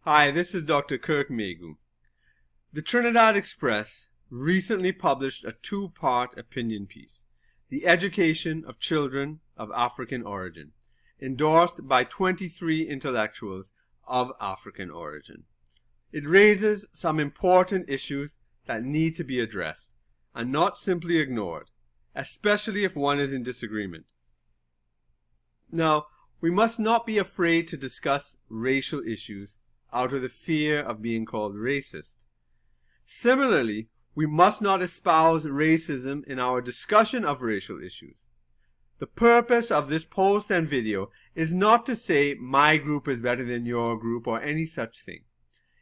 Hi, this is Dr. Kirk Megu. The Trinidad Express recently published a two-part opinion piece, The Education of Children of African Origin, endorsed by 23 intellectuals of African origin. It raises some important issues that need to be addressed and not simply ignored, especially if one is in disagreement. Now, we must not be afraid to discuss racial issues out of the fear of being called racist. Similarly, we must not espouse racism in our discussion of racial issues. The purpose of this post and video is not to say my group is better than your group or any such thing.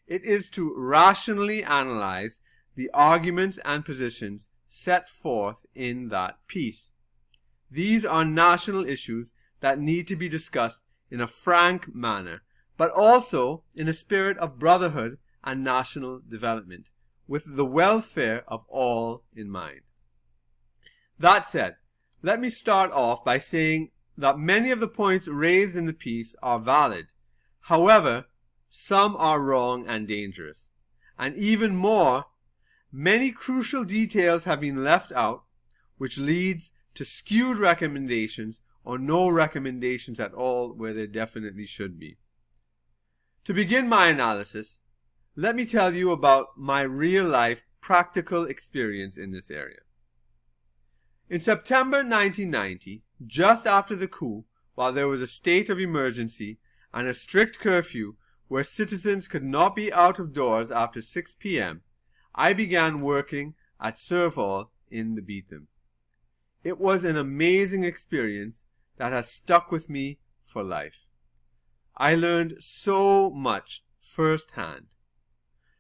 It is to rationally analyze the arguments and positions set forth in that piece. These are national issues that need to be discussed in a frank manner, but also in a spirit of brotherhood and national development, with the welfare of all in mind. That said, let me start off by saying that many of the points raised in the piece are valid. However, some are wrong and dangerous. And even more, many crucial details have been left out, which leads to skewed recommendations or no recommendations at all where there definitely should be. To begin my analysis, let me tell you about my real-life practical experience in this area. In September 1990, just after the coup, while there was a state of emergency and a strict curfew where citizens could not be out of doors after 6 p.m., I began working at Serve Hall in the Beetham. It was an amazing experience that has stuck with me for life. I learned so much firsthand.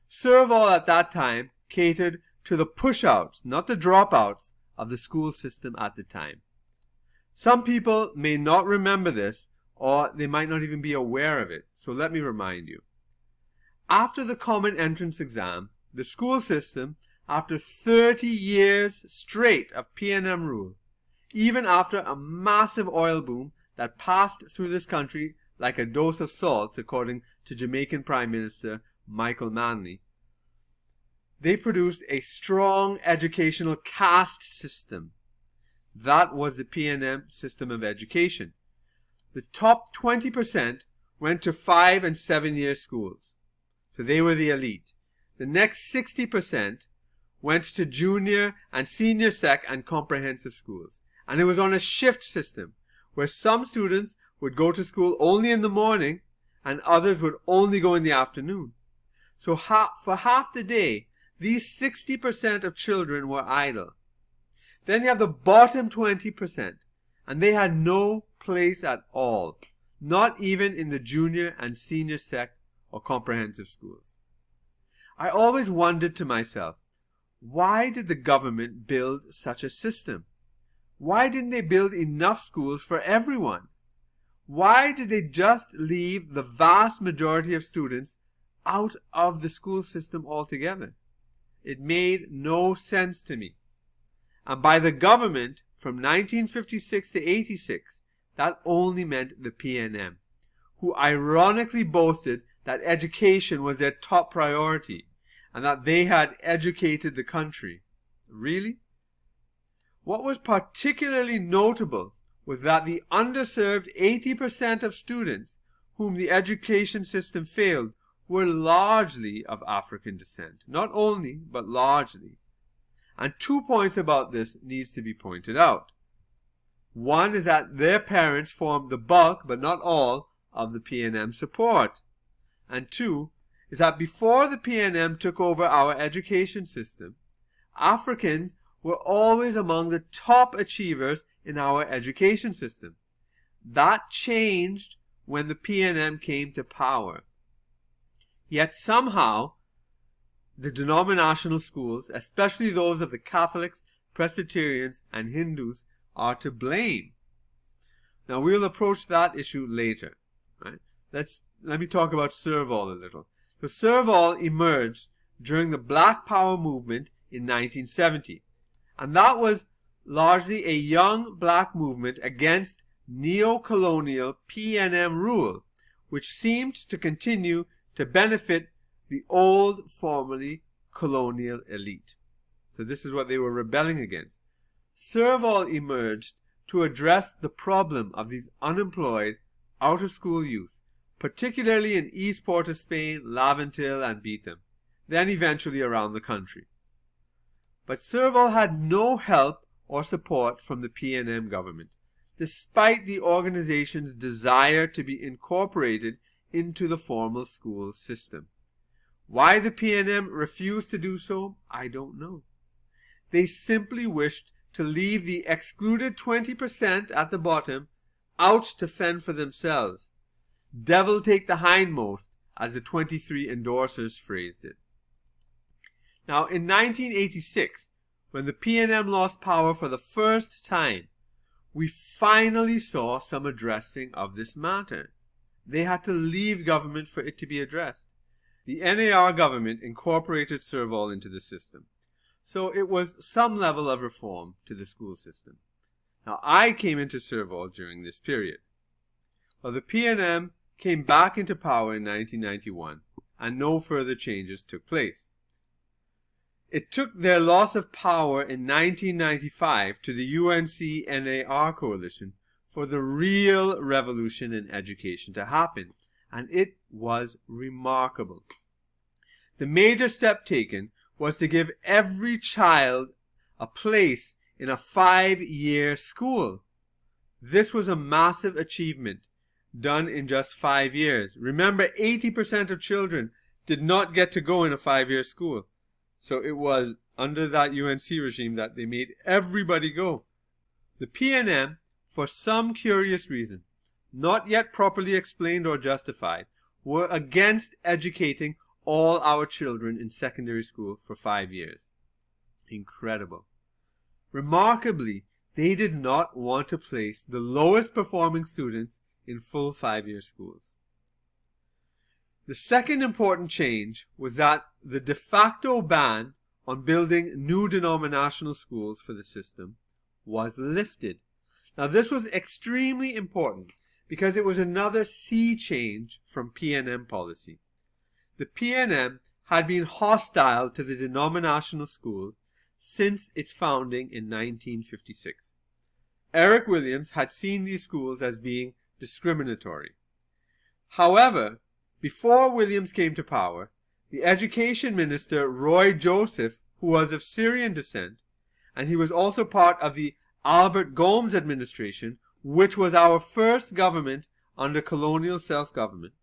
Serve Hall at that time catered to the push-outs, not the dropouts, of the school system at the time. Some people may not remember this, or they might not even be aware of it, so let me remind you. After the common entrance exam, the school system, after 30 years straight of P&M rule, even after a massive oil boom that passed through this country like a dose of salt, according to Jamaican Prime Minister Michael Manley, they produced a strong educational caste system. That was the P&M system of education. The top 20% went to 5- and 7-year schools, so they were the elite. The next 60% went to junior and senior sec and comprehensive schools, and it was on a shift system where some students would go to school only in the morning and others would only go in the afternoon. So for half the day, these 60% of children were idle. Then you have the bottom 20%, and they had no place at all, not even in the junior and senior sec or comprehensive schools. I always wondered to myself, why did the government build such a system? Why didn't they build enough schools for everyone? Why did they just leave the vast majority of students out of the school system altogether? It made no sense to me. And by the government, from 1956 to 86, that only meant the P&M, who ironically boasted that education was their top priority and that they had educated the country. Really? What was particularly notable was that the underserved 80% of students whom the education system failed were largely of African descent. Not only, but largely. And 2 points about this needs to be pointed out. One is that their parents formed the bulk, but not all, of the P&M support. And 2 is that before the P&M took over our education system, Africans were always among the top achievers in our education system. That changed when the P&M came to power. Yet somehow, the denominational schools, especially those of the Catholics, Presbyterians, and Hindus, are to blame. Now, we'll approach that issue later. Right? Let me talk about Serve Hall a little. So Serve Hall emerged during the Black Power movement in 1970. And that was largely a young black movement against neo-colonial P&M rule, which seemed to continue to benefit the old, formerly colonial elite. So this is what they were rebelling against. Serval emerged to address the problem of these unemployed, out-of-school youth, particularly in East Port of Spain, Laventille, and Beetham, then eventually around the country. But Serval had no help or support from the PNM government, despite the organization's desire to be incorporated into the formal school system. Why the PNM refused to do so, I don't know. They simply wished to leave the excluded 20% at the bottom out to fend for themselves. Devil take the hindmost, as the 23 endorsers phrased it. Now, in 1986, when the PNM lost power for the first time, we finally saw some addressing of this matter. They had to leave government for it to be addressed. The NAR government incorporated Serval into the system. So it was some level of reform to the school system. Now, I came into Serval during this period. Well, the PNM came back into power in 1991, and no further changes took place. It took their loss of power in 1995 to the UNC-NAR coalition for the real revolution in education to happen, and it was remarkable. The major step taken was to give every child a place in a 5-year school. This was a massive achievement done in just 5 years. Remember, 80% of children did not get to go in a 5-year school. So it was under that UNC regime that they made everybody go. The PNM, for some curious reason, not yet properly explained or justified, were against educating all our children in secondary school for 5 years. Incredible. Remarkably, they did not want to place the lowest performing students in full 5-year schools. The second important change was that the de facto ban on building new denominational schools for the system was lifted. Now, this was extremely important because it was another sea change from PNM policy. The PNM had been hostile to the denominational school since its founding in 1956. Eric Williams had seen these schools as being discriminatory. However, before Williams came to power, the education minister Roy Joseph, who was of Syrian descent, and he was also part of the Albert Gomes administration, which was our first government under colonial self-government.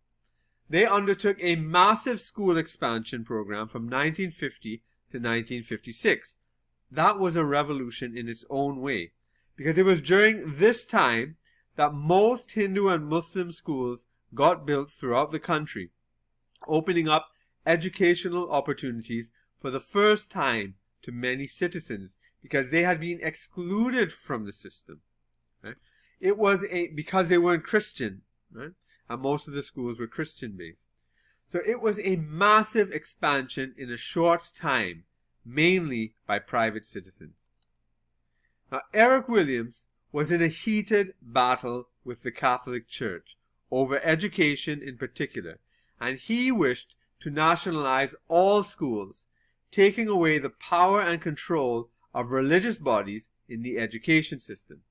They undertook a massive school expansion program from 1950 to 1956. That was a revolution in its own way, because it was during this time that most Hindu and Muslim schools got built throughout the country, opening up educational opportunities for the first time to many citizens because they had been excluded from the system. Right? It was because they weren't Christian, right? And most of the schools were Christian based. So it was a massive expansion in a short time, mainly by private citizens. Now, Eric Williams was in a heated battle with the Catholic Church over education in particular, and he wished to nationalize all schools, taking away the power and control of religious bodies in the education system.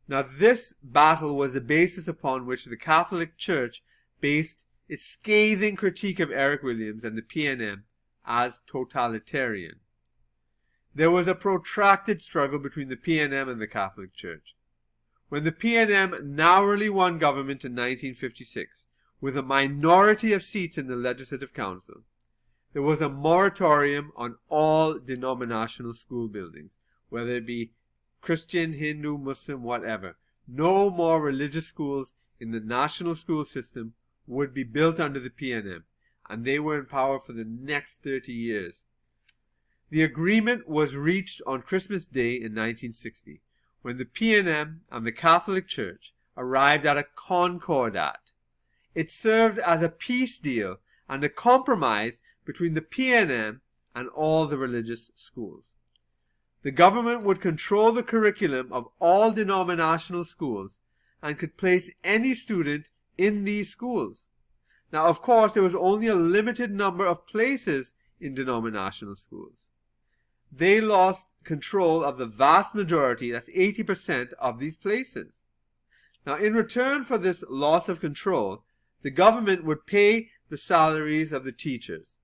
Now, this battle was the basis upon which the Catholic Church based its scathing critique of Eric Williams and the PNM as totalitarian. There was a protracted struggle between the PNM and the Catholic Church. When the PNM narrowly won government in 1956, with a minority of seats in the Legislative Council, there was a moratorium on all denominational school buildings, whether it be Christian, Hindu, Muslim, whatever. No more religious schools in the national school system would be built under the PNM, and they were in power for the next 30 years. The agreement was reached on Christmas Day in 1960, when the PNM and the Catholic Church arrived at a concordat. It served as a peace deal and a compromise between the PNM and all the religious schools. The government would control the curriculum of all denominational schools and could place any student in these schools. Now, of course, there was only a limited number of places in denominational schools. They lost control of the vast majority, that's 80% of these places. Now, in return for this loss of control, the government would pay the salaries of the teachers.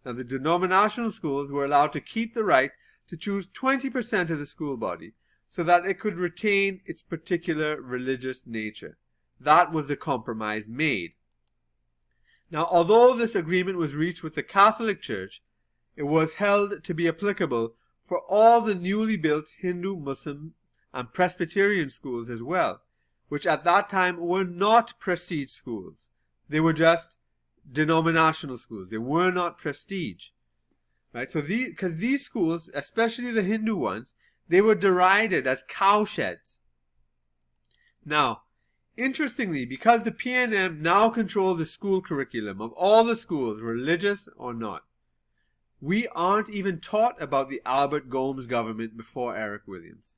Now, the denominational schools were allowed to keep the right to choose 20% of the school body so that it could retain its particular religious nature. That was the compromise made. Now, although this agreement was reached with the Catholic Church, it was held to be applicable for all the newly built Hindu, Muslim, and Presbyterian schools as well, which at that time were not prestige schools. They were just denominational schools. They were not prestige. Right? So because these schools, especially the Hindu ones, they were derided as cowsheds. Now, interestingly, because the PNM now control the school curriculum of all the schools, religious or not, we aren't even taught about the Albert Gomes government before Eric Williams,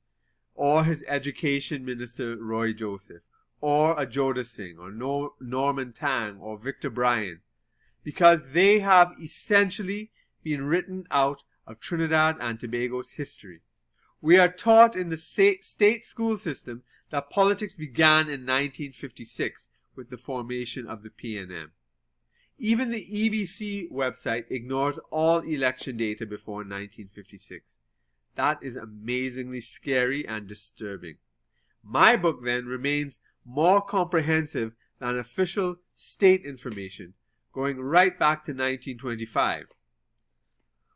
or his education minister Roy Joseph, or Ajoda Singh, or Norman Tang, or Victor Bryan, because they have essentially been written out of Trinidad and Tobago's history. We are taught in the state school system that politics began in 1956 with the formation of the PNM. Even the EBC website ignores all election data before 1956. That is amazingly scary and disturbing. My book then remains more comprehensive than official state information, going right back to 1925.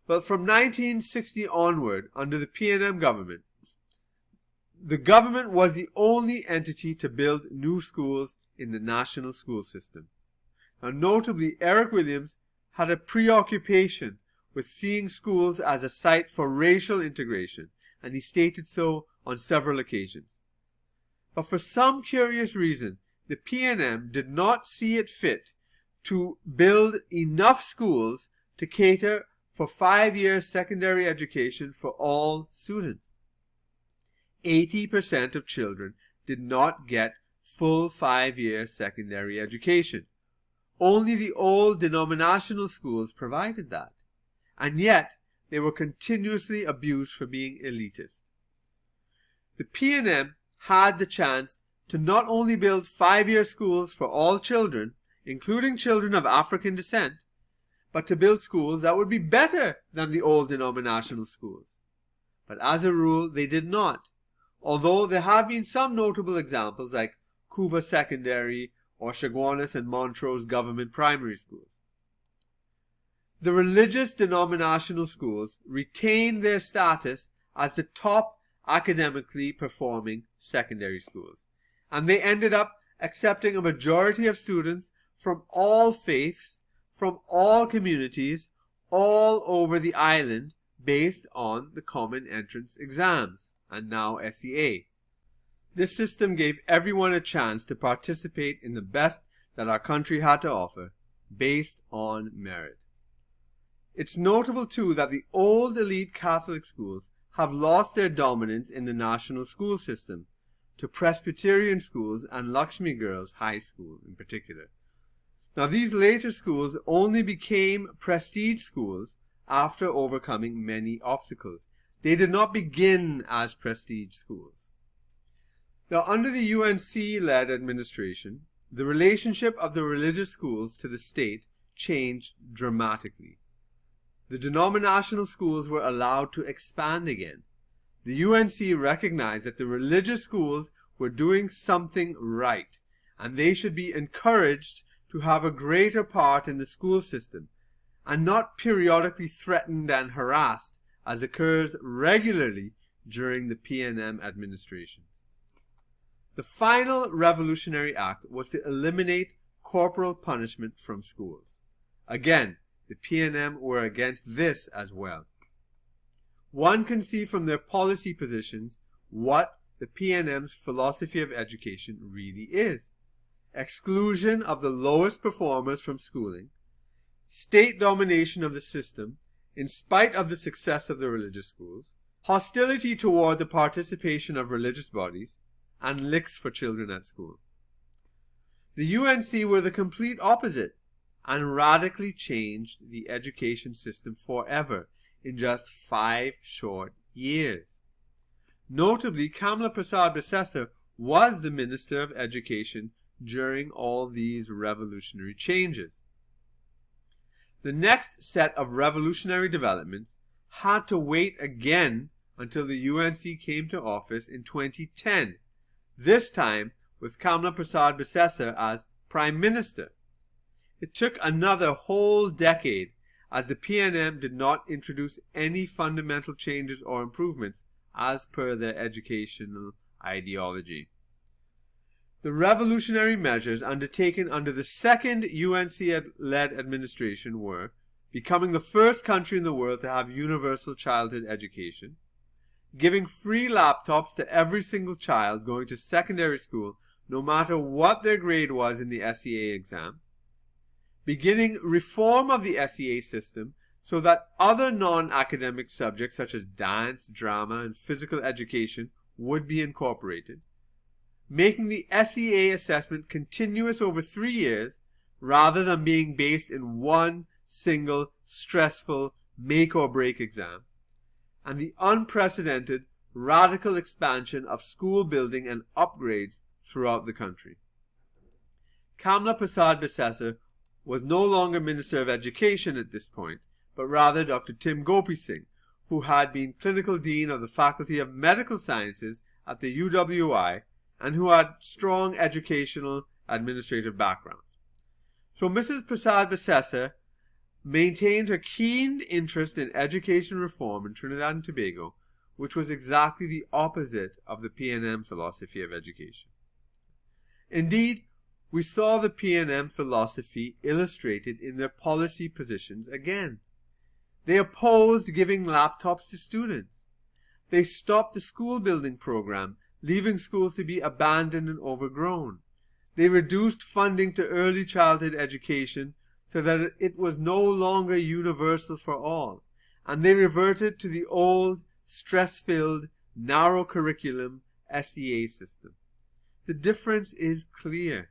But from 1960 onward, under the PNM government, the government was the only entity to build new schools in the national school system. Now, notably, Eric Williams had a preoccupation with seeing schools as a site for racial integration, and he stated so on several occasions. But for some curious reason, the PNM did not see it fit to build enough schools to cater for 5-year secondary education for all students. 80% of children did not get full 5-year secondary education. Only the old denominational schools provided that. And yet, they were continuously abused for being elitist. The PNM had the chance to not only build 5-year schools for all children, including children of African descent, but to build schools that would be better than the old denominational schools. But as a rule, they did not, although there have been some notable examples like Couva Secondary or Chaguanas and Montrose government primary schools. The religious denominational schools retained their status as the top academically performing secondary schools, and they ended up accepting a majority of students from all faiths, from all communities, all over the island, based on the common entrance exams, and now SEA. This system gave everyone a chance to participate in the best that our country had to offer, based on merit. It's notable too that the old elite Catholic schools have lost their dominance in the national school system to Presbyterian schools and Lakshmi Girls High School in particular. Now, these later schools only became prestige schools after overcoming many obstacles. They did not begin as prestige schools. Now, under the UNC-led administration, the relationship of the religious schools to the state changed dramatically. The denominational schools were allowed to expand again. The UNC recognized that the religious schools were doing something right, and they should be encouraged to have a greater part in the school system, and not periodically threatened and harassed, as occurs regularly during the PNM administrations. The final revolutionary act was to eliminate corporal punishment from schools. Again, the PNM were against this as well. One can see from their policy positions what the PNM's philosophy of education really is. Exclusion of the lowest performers from schooling, state domination of the system in spite of the success of the religious schools, hostility toward the participation of religious bodies, and licks for children at school. The UNC were the complete opposite. and radically changed the education system forever in just 5 short years. Notably, Kamla Persad-Bissessar was the Minister of Education during all these revolutionary changes. The next set of revolutionary developments had to wait again until the UNC came to office in 2010, this time with Kamla Persad-Bissessar as Prime Minister. It took another whole decade as the PNM did not introduce any fundamental changes or improvements as per their educational ideology. The revolutionary measures undertaken under the second UNC-led administration were becoming the first country in the world to have universal childhood education, giving free laptops to every single child going to secondary school no matter what their grade was in the SEA exam, beginning reform of the SEA system so that other non-academic subjects such as dance, drama, and physical education would be incorporated, making the SEA assessment continuous over 3 years rather than being based in one single stressful make-or-break exam, and the unprecedented radical expansion of school building and upgrades throughout the country. Kamla Persad-Bissessar was no longer Minister of Education at this point, but rather Dr. Tim Gopi Singh, who had been Clinical Dean of the Faculty of Medical Sciences at the UWI and who had strong educational administrative background. So Mrs. Persad-Bissessar maintained her keen interest in education reform in Trinidad and Tobago, which was exactly the opposite of the PNM philosophy of education. Indeed, we saw the PNM philosophy illustrated in their policy positions again. They opposed giving laptops to students. They stopped the school building program, leaving schools to be abandoned and overgrown. They reduced funding to early childhood education so that it was no longer universal for all, and they reverted to the old, stress-filled, narrow curriculum SEA system. The difference is clear.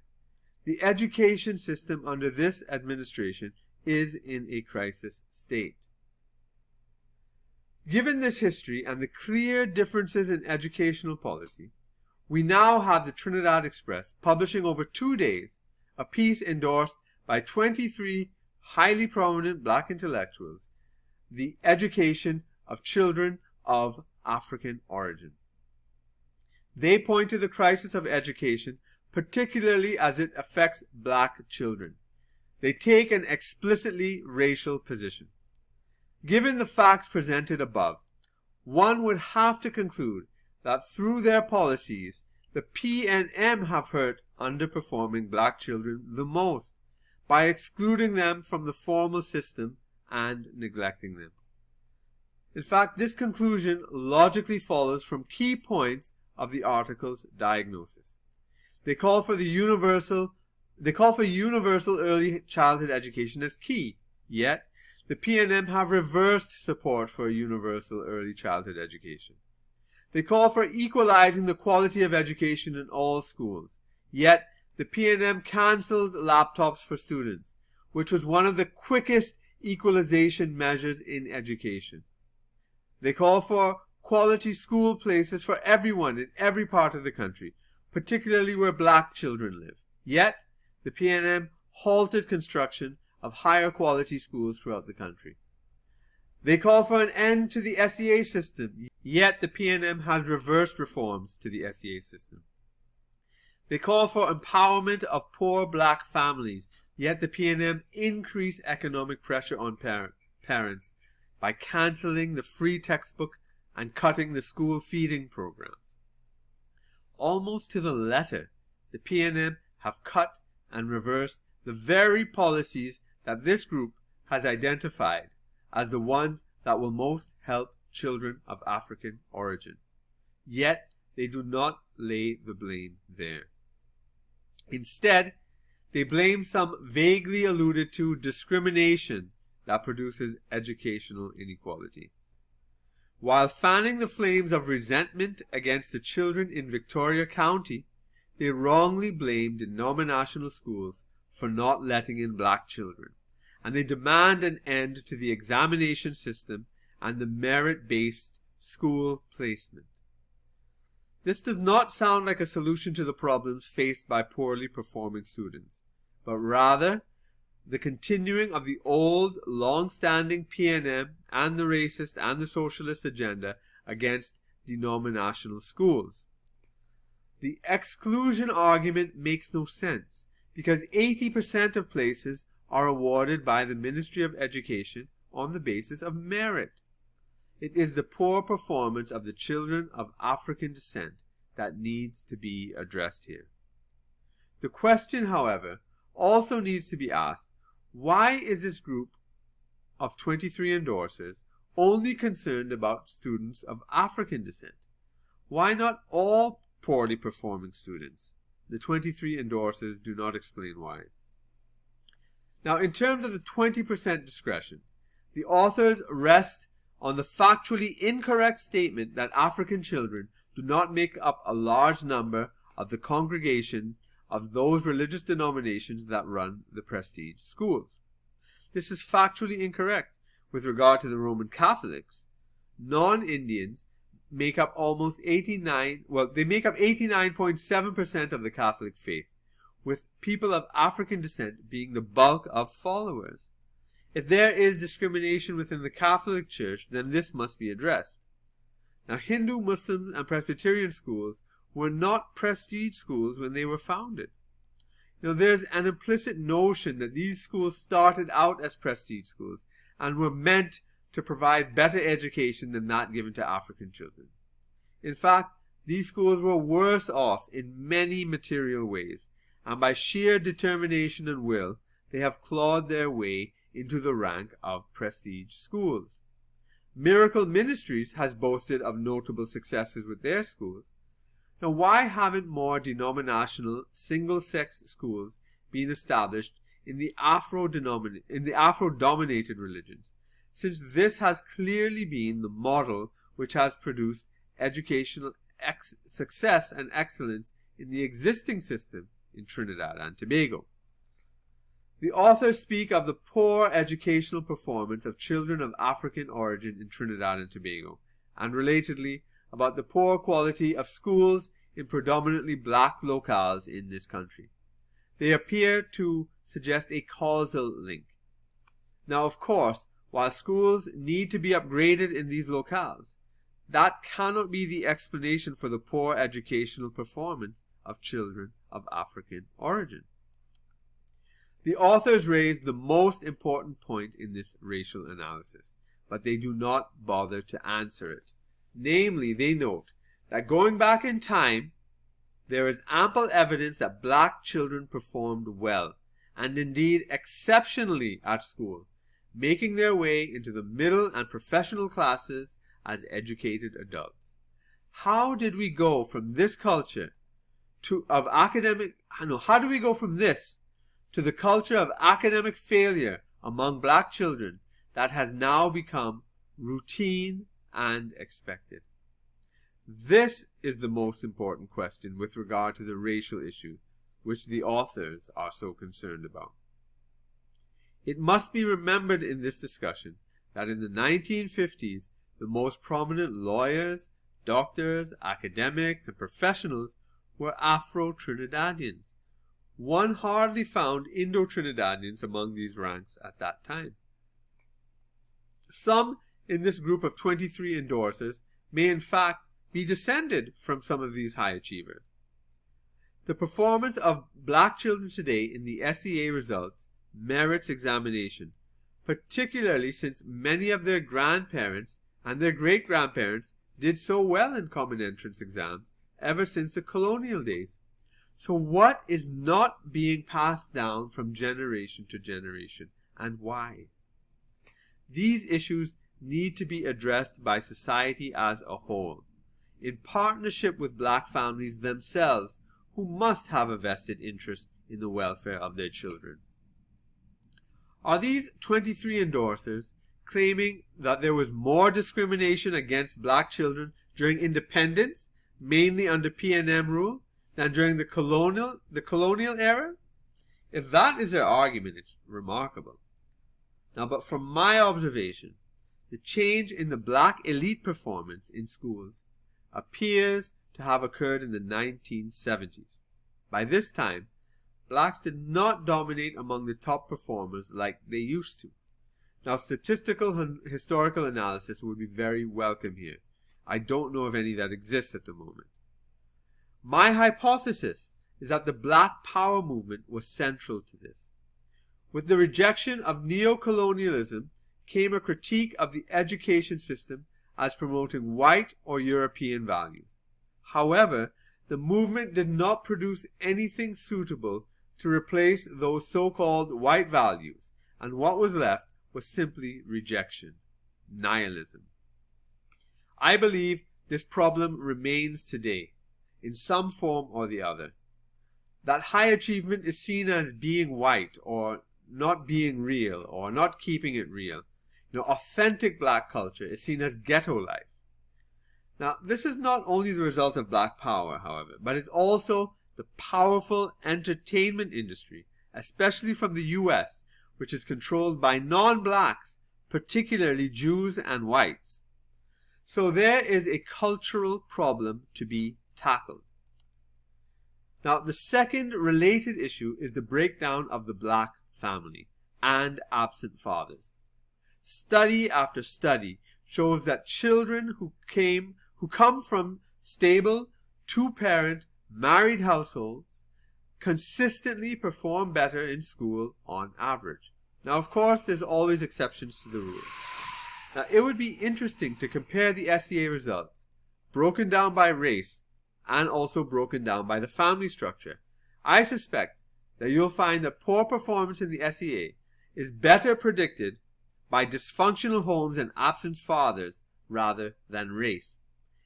The education system under this administration is in a crisis state. Given this history and the clear differences in educational policy, we now have the Trinidad Express publishing over 2 days a piece endorsed by 23 highly prominent black intellectuals, The Education of Children of African Origin. They point to the crisis of education, particularly as it affects black children. They take an explicitly racial position. Given the facts presented above, one would have to conclude that through their policies, the PNM have hurt underperforming black children the most by excluding them from the formal system and neglecting them. In fact, this conclusion logically follows from key points of the article's diagnosis. They call for universal early childhood education as key, yet the PNM have reversed support for universal early childhood education. They call for equalizing the quality of education in all schools, yet the PNM cancelled laptops for students, which was one of the quickest equalization measures in education. They call for quality school places for everyone in every part of the country, particularly where black children live. Yet, the PNM halted construction of higher quality schools throughout the country. They call for an end to the SEA system, yet the PNM has reversed reforms to the SEA system. They call for empowerment of poor black families, yet the PNM increased economic pressure on parents by cancelling the free textbook and cutting the school feeding programs. Almost to the letter, the PNM have cut and reversed the very policies that this group has identified as the ones that will most help children of African origin. Yet, they do not lay the blame there. Instead, they blame some vaguely alluded to discrimination that produces educational inequality. While fanning the flames of resentment against the children in Victoria County, they wrongly blame denominational schools for not letting in black children, and they demand an end to the examination system and the merit-based school placement. This does not sound like a solution to the problems faced by poorly performing students, but rather the continuing of the old, long-standing PNM and the racist and the socialist agenda against denominational schools. The exclusion argument makes no sense, because 80% of places are awarded by the Ministry of Education on the basis of merit. It is the poor performance of the children of African descent that needs to be addressed here. The question, however, also needs to be asked, why is this group of 23 endorsers only concerned about students of African descent? Why not all poorly performing students? The 23 endorsers do not explain why. Now, in terms of the 20% discretion, the authors rest on the factually incorrect statement that African children do not make up a large number of the congregation of those religious denominations that run the prestige schools. This is factually incorrect with regard to the Roman Catholics. Non-Indians make up almost 89.7% of the Catholic faith, with people of African descent being the bulk of followers. If there is discrimination within the Catholic Church, then this must be addressed. Now, Hindu, Muslim, and Presbyterian schools were not prestige schools when they were founded. There's an implicit notion that these schools started out as prestige schools and were meant to provide better education than that given to African children. In fact, these schools were worse off in many material ways, and by sheer determination and will, they have clawed their way into the rank of prestige schools. Miracle Ministries has boasted of notable successes with their schools. Now, why haven't more denominational single-sex schools been established in the Afro-dominated religions, since this has clearly been the model which has produced educational success and excellence in the existing system in Trinidad and Tobago? The authors speak of the poor educational performance of children of African origin in Trinidad and Tobago, and relatedly, about the poor quality of schools in predominantly black locales in this country. They appear to suggest a causal link. Now, of course, while schools need to be upgraded in these locales, that cannot be the explanation for the poor educational performance of children of African origin. The authors raise the most important point in this racial analysis, but they do not bother to answer it. Namely, they note that going back in time, there is ample evidence that black children performed well, and indeed exceptionally at school, making their way into the middle and professional classes as educated adults. How did we go from this culture to the culture of academic failure among black children that has now become routine and expected? This is the most important question with regard to the racial issue which the authors are so concerned about. It must be remembered in this discussion that in the 1950s, the most prominent lawyers, doctors, academics, and professionals were Afro-Trinidadians. One hardly found Indo-Trinidadians among these ranks at that time. Some in this group of 23 endorsers may in fact be descended from some of these high achievers. The performance of black children today in the SEA results merits examination, particularly since many of their grandparents and their great-grandparents did so well in common entrance exams ever since the colonial days. So what is not being passed down from generation to generation, and why? These issues need to be addressed by society as a whole, in partnership with black families themselves, who must have a vested interest in the welfare of their children. Are these 23 endorsers claiming that there was more discrimination against black children during independence, mainly under PNM rule, than during the colonial era? If that is their argument, it's remarkable. Now, but from my observation, the change in the black elite performance in schools appears to have occurred in the 1970s. By this time, blacks did not dominate among the top performers like they used to. Now, statistical and historical analysis would be very welcome here. I don't know of any that exists at the moment. My hypothesis is that the Black Power movement was central to this. With the rejection of neocolonialism came a critique of the education system as promoting white or European values. However, the movement did not produce anything suitable to replace those so-called white values, and what was left was simply rejection, nihilism. I believe this problem remains today, in some form or the other. That high achievement is seen as being white, or not being real, or not keeping it real. Authentic black culture is seen as ghetto life. Now, this is not only the result of black power, however, but it's also the powerful entertainment industry, especially from the US, which is controlled by non-blacks, particularly Jews and whites. So there is a cultural problem to be tackled. Now, the second related issue is the breakdown of the black family and absent fathers. Study after study shows that children who come from stable, two-parent, married households consistently perform better in school on average. Now, of course, there's always exceptions to the rules. Now, it would be interesting to compare the SEA results, broken down by race and also broken down by the family structure. I suspect that you'll find that poor performance in the SEA is better predicted by dysfunctional homes and absent fathers rather than race.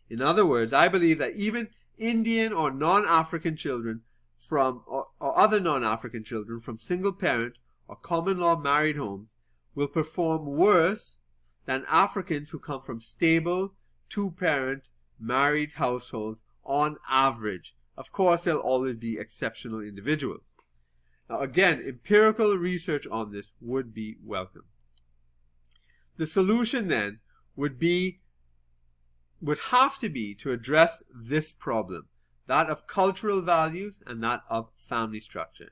In other words, I believe that even Indian or non-African children or other non-African children from single-parent or common-law married homes will perform worse than Africans who come from stable, two-parent, married households on average. Of course, there'll always be exceptional individuals. Now, again, empirical research on this would be welcome. The solution then would have to be to address this problem, that of cultural values and that of family structure.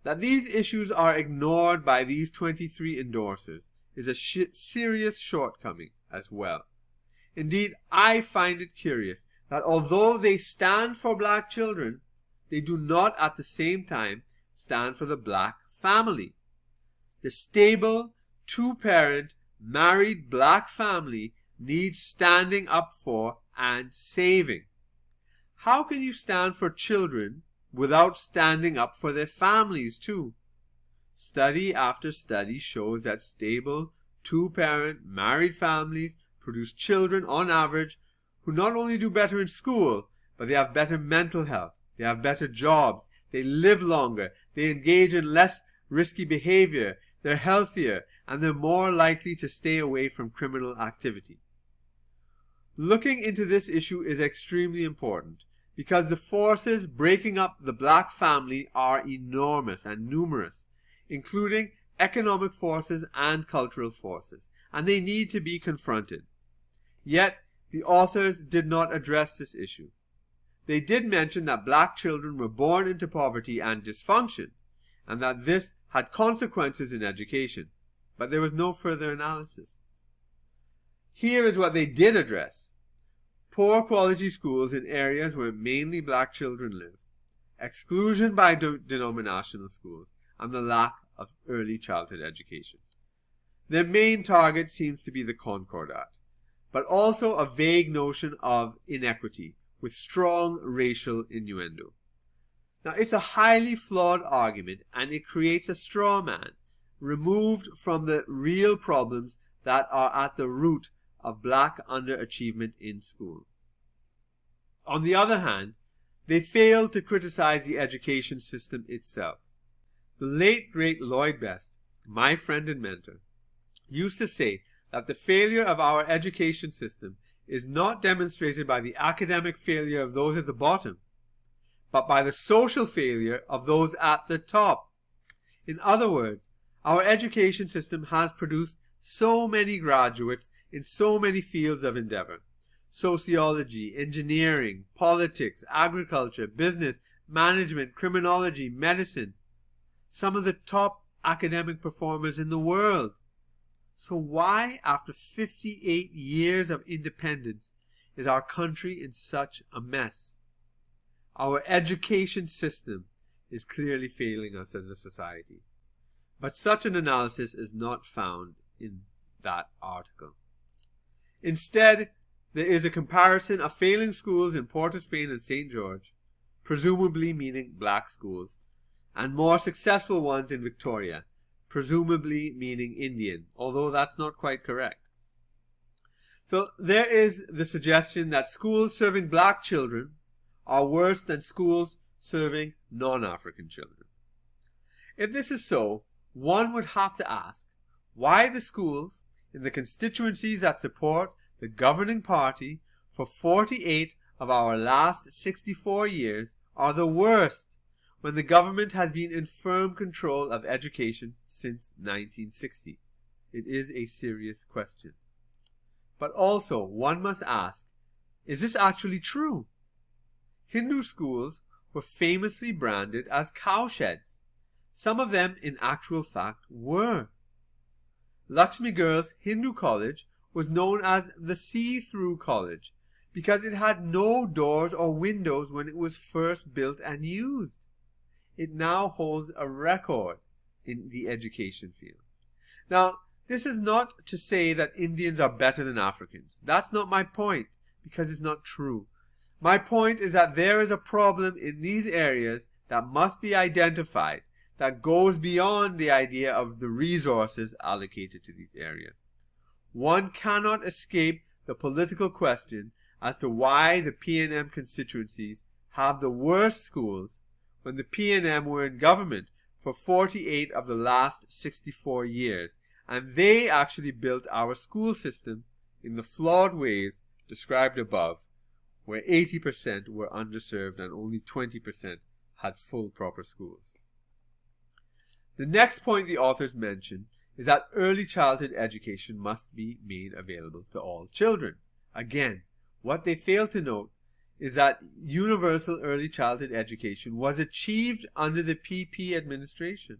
That these issues are ignored by these 23 endorsers is a serious shortcoming as well. Indeed, I find it curious that although they stand for black children, they do not at the same time stand for the black family. The stable, two-parent, married black family needs standing up for and saving. How can you stand for children without standing up for their families too? Study after study shows that stable, two-parent, married families produce children on average who not only do better in school, but they have better mental health, they have better jobs, they live longer, they engage in less risky behavior, they're healthier, and they're more likely to stay away from criminal activity. Looking into this issue is extremely important because the forces breaking up the black family are enormous and numerous, including economic forces and cultural forces, and they need to be confronted. Yet, the authors did not address this issue. They did mention that black children were born into poverty and dysfunction, and that this had consequences in education, but there was no further analysis. Here is what they did address: poor quality schools in areas where mainly black children live, exclusion by denominational schools, and the lack of early childhood education. Their main target seems to be the Concordat, but also a vague notion of inequity with strong racial innuendo. Now, it's a highly flawed argument, and it creates a straw man, removed from the real problems that are at the root of black underachievement in school. On the other hand, they fail to criticize the education system itself. The late great Lloyd Best, my friend and mentor, used to say that the failure of our education system is not demonstrated by the academic failure of those at the bottom, but by the social failure of those at the top. In other words, our education system has produced so many graduates in so many fields of endeavor: sociology, engineering, politics, agriculture, business, management, criminology, medicine, some of the top academic performers in the world. So why, after 58 years of independence, is our country in such a mess? Our education system is clearly failing us as a society. But such an analysis is not found in that article. Instead, there is a comparison of failing schools in Port of Spain and St. George, presumably meaning black schools, and more successful ones in Victoria, presumably meaning Indian, although that's not quite correct. So there is the suggestion that schools serving black children are worse than schools serving non-African children. If this is so, one would have to ask why the schools in the constituencies that support the governing party for 48 of our last 64 years are the worst, when the government has been in firm control of education since 1960. It is a serious question. But also, one must ask, is this actually true? Hindu schools were famously branded as cowsheds. Some of them, in actual fact, were. Lakshmi Girls' Hindu College was known as the see-through college because it had no doors or windows when it was first built and used. It now holds a record in the education field. Now, this is not to say that Indians are better than Africans. That's not my point, because it's not true. My point is that there is a problem in these areas that must be identified, that goes beyond the idea of the resources allocated to these areas. One cannot escape the political question as to why the PNM constituencies have the worst schools when the PNM were in government for 48 of the last 64 years, and they actually built our school system in the flawed ways described above, where 80% were underserved and only 20% had full proper schools. The next point the authors mention is that early childhood education must be made available to all children. Again, what they fail to note is that universal early childhood education was achieved under the PP administration.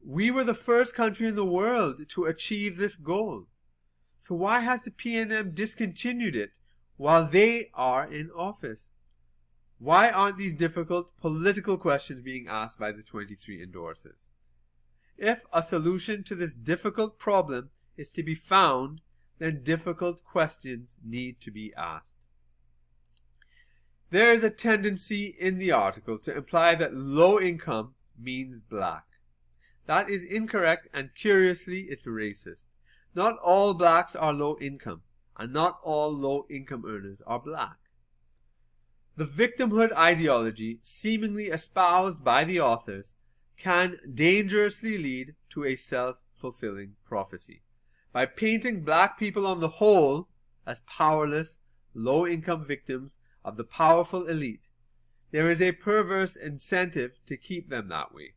We were the first country in the world to achieve this goal. So why has the PNM discontinued it while they are in office? Why aren't these difficult political questions being asked by the 23 endorsers? If a solution to this difficult problem is to be found, then difficult questions need to be asked. There is a tendency in the article to imply that low income means black. That is incorrect, and curiously, it's racist. Not all blacks are low income, and not all low income earners are black. The victimhood ideology seemingly espoused by the authors can dangerously lead to a self-fulfilling prophecy. By painting black people on the whole as powerless, low-income victims of the powerful elite, there is a perverse incentive to keep them that way.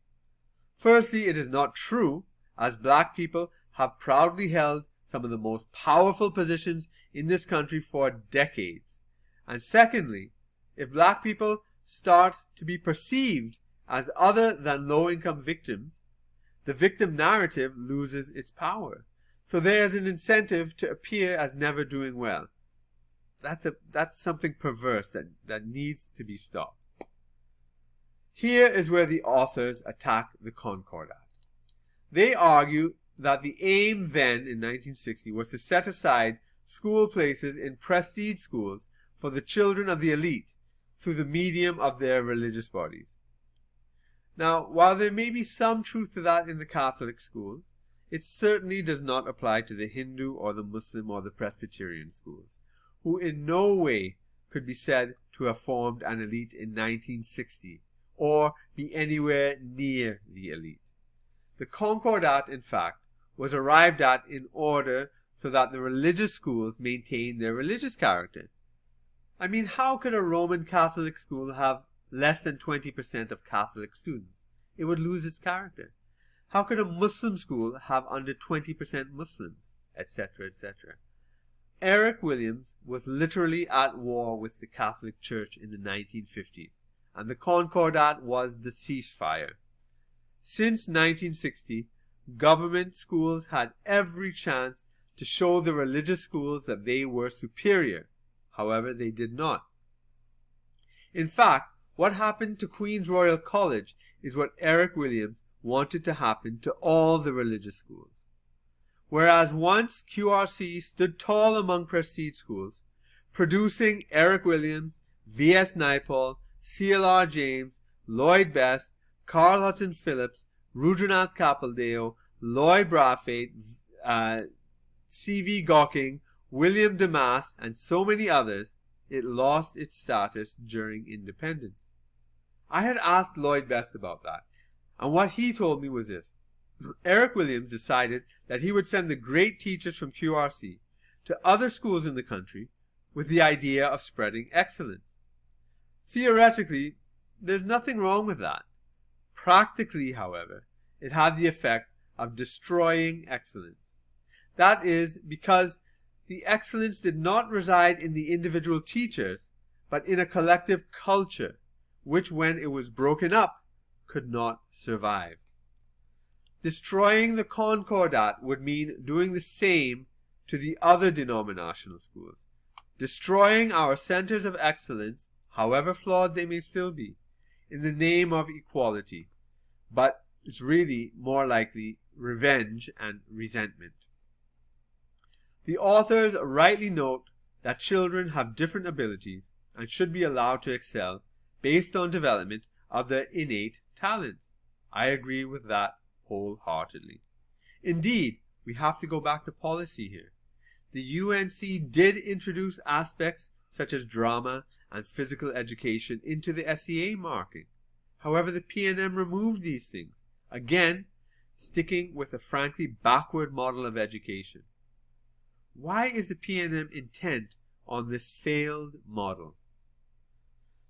Firstly, it is not true, as black people have proudly held some of the most powerful positions in this country for decades. And secondly, if black people start to be perceived as other than low-income victims, the victim narrative loses its power. So there is an incentive to appear as never doing well. That's something perverse that needs to be stopped. Here is where the authors attack the Concordat. They argue that the aim then in 1960 was to set aside school places in prestige schools for the children of the elite through the medium of their religious bodies. Now, while there may be some truth to that in the Catholic schools, it certainly does not apply to the Hindu or the Muslim or the Presbyterian schools, who in no way could be said to have formed an elite in 1960 or be anywhere near the elite. The Concordat, in fact, was arrived at in order so that the religious schools maintain their religious character. I mean, how could a Roman Catholic school have less than 20% of Catholic students? it would lose its character. How could a Muslim school have under 20% Muslims, etc., etc.? Eric Williams was literally at war with the Catholic Church in the 1950s, and the Concordat was the ceasefire. Since 1960, government schools had every chance to show the religious schools that they were superior. However, they did not. In fact, what happened to Queen's Royal College is what Eric Williams wanted to happen to all the religious schools. Whereas once QRC stood tall among prestige schools, producing Eric Williams, V.S. Naipaul, C.L.R. James, Lloyd Best, Carl Hudson Phillips, Rudranath Kapildeo, Lloyd Brathwaite, C.V. Gawking, William Demas, and so many others, it lost its status during independence. I had asked Lloyd Best about that, and what he told me was this. Eric Williams decided that he would send the great teachers from QRC to other schools in the country with the idea of spreading excellence. Theoretically, there's nothing wrong with that. Practically, however, it had the effect of destroying excellence. That is because the excellence did not reside in the individual teachers, but in a collective culture, which when it was broken up, could not survive. Destroying the Concordat would mean doing the same to the other denominational schools. Destroying our centers of excellence, however flawed they may still be, in the name of equality. But it's really more likely revenge and resentment. The authors rightly note that children have different abilities and should be allowed to excel based on development of their innate talents. I agree with that wholeheartedly. Indeed, we have to go back to policy here. The UNC did introduce aspects such as drama and physical education into the SEA marking. However, the PNM removed these things, again sticking with a frankly backward model of education. Why is the PNM intent on this failed model?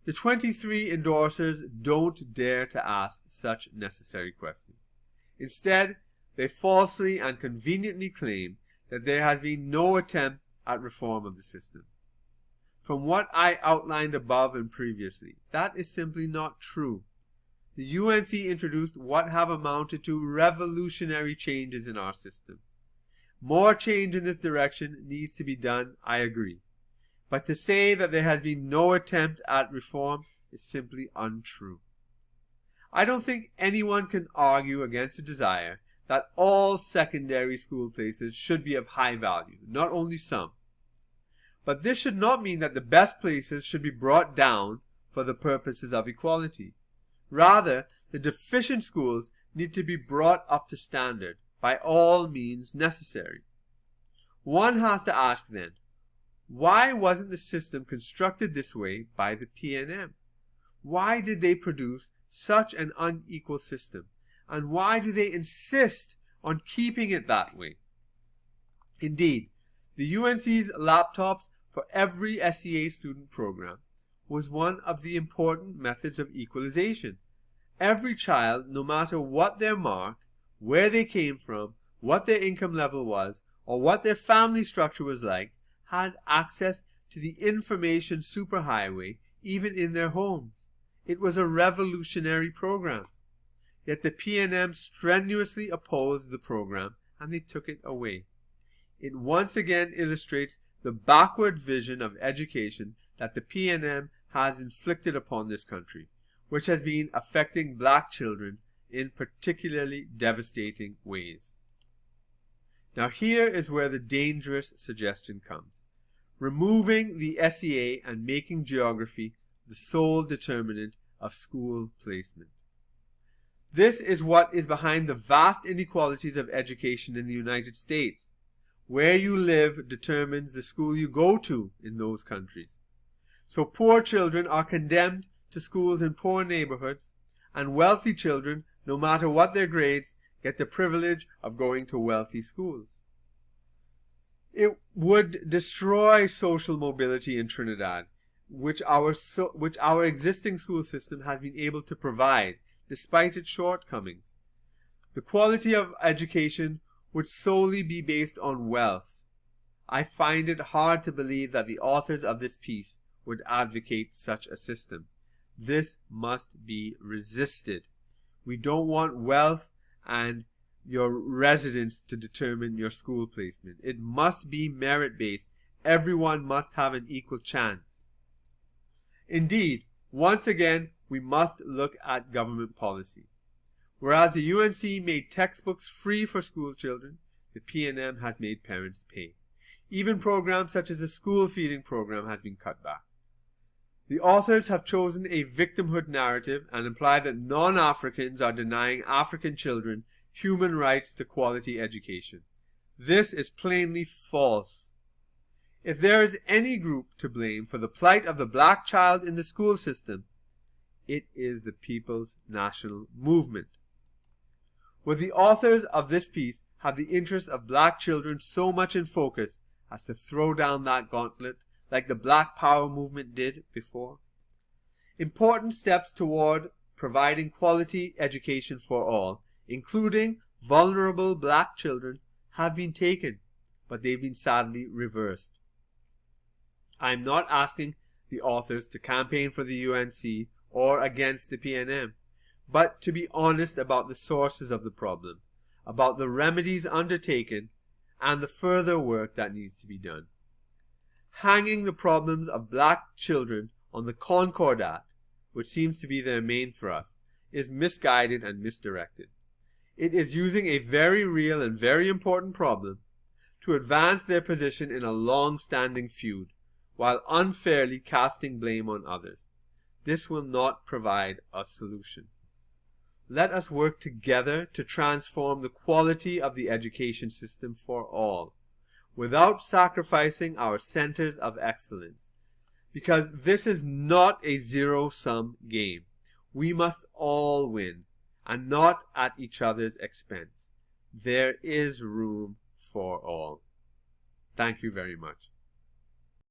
The 23 endorsers don't dare to ask such necessary questions. Instead, they falsely and conveniently claim that there has been no attempt at reform of the system. From what I outlined above and previously, that is simply not true. The UNC introduced what have amounted to revolutionary changes in our system. More change in this direction needs to be done, I agree. But to say that there has been no attempt at reform is simply untrue. I don't think anyone can argue against the desire that all secondary school places should be of high value, not only some. But this should not mean that the best places should be brought down for the purposes of equality. Rather, the deficient schools need to be brought up to standard by all means necessary. One has to ask then, why wasn't the system constructed this way by the PNM? Why did they produce such an unequal system? And why do they insist on keeping it that way? Indeed, the UNC's laptops for every SEA student program was one of the important methods of equalization. Every child, no matter what their mark, where they came from, what their income level was, or what their family structure was like, had access to the information superhighway even in their homes. It was a revolutionary program. Yet the PNM strenuously opposed the program and they took it away. It once again illustrates the backward vision of education that the PNM has inflicted upon this country, which has been affecting black children in particularly devastating ways. Now here is where the dangerous suggestion comes. Removing the SEA and making geography the sole determinant of school placement. This is what is behind the vast inequalities of education in the United States. Where you live determines the school you go to in those countries. So poor children are condemned to schools in poor neighborhoods, and wealthy children, no matter what their grades, get the privilege of going to wealthy schools. It would destroy social mobility in Trinidad, which our existing school system has been able to provide, despite its shortcomings. The quality of education would solely be based on wealth. I find it hard to believe that the authors of this piece would advocate such a system. This must be resisted. We don't want wealth and your residence to determine your school placement. It must be merit-based. Everyone must have an equal chance. Indeed, once again, we must look at government policy. Whereas the UNC made textbooks free for school children, the PNM has made parents pay. Even programs such as the school feeding program has been cut back. The authors have chosen a victimhood narrative and imply that non-Africans are denying African children human rights to quality education. This is plainly false. If there is any group to blame for the plight of the black child in the school system, it is the People's National Movement. Would the authors of this piece have the interests of black children so much in focus as to throw down that gauntlet like the Black Power movement did before? Important steps toward providing quality education for all, including vulnerable black children, have been taken, but they've been sadly reversed. I am not asking the authors to campaign for the UNC or against the PNM, but to be honest about the sources of the problem, about the remedies undertaken, and the further work that needs to be done. Hanging the problems of black children on the Concordat, which seems to be their main thrust, is misguided and misdirected. It is using a very real and very important problem to advance their position in a long-standing feud, while unfairly casting blame on others. This will not provide a solution. Let us work together to transform the quality of the education system for all, without sacrificing our centers of excellence, because this is not a zero-sum game. We must all win, and not at each other's expense. There is room for all. Thank you very much.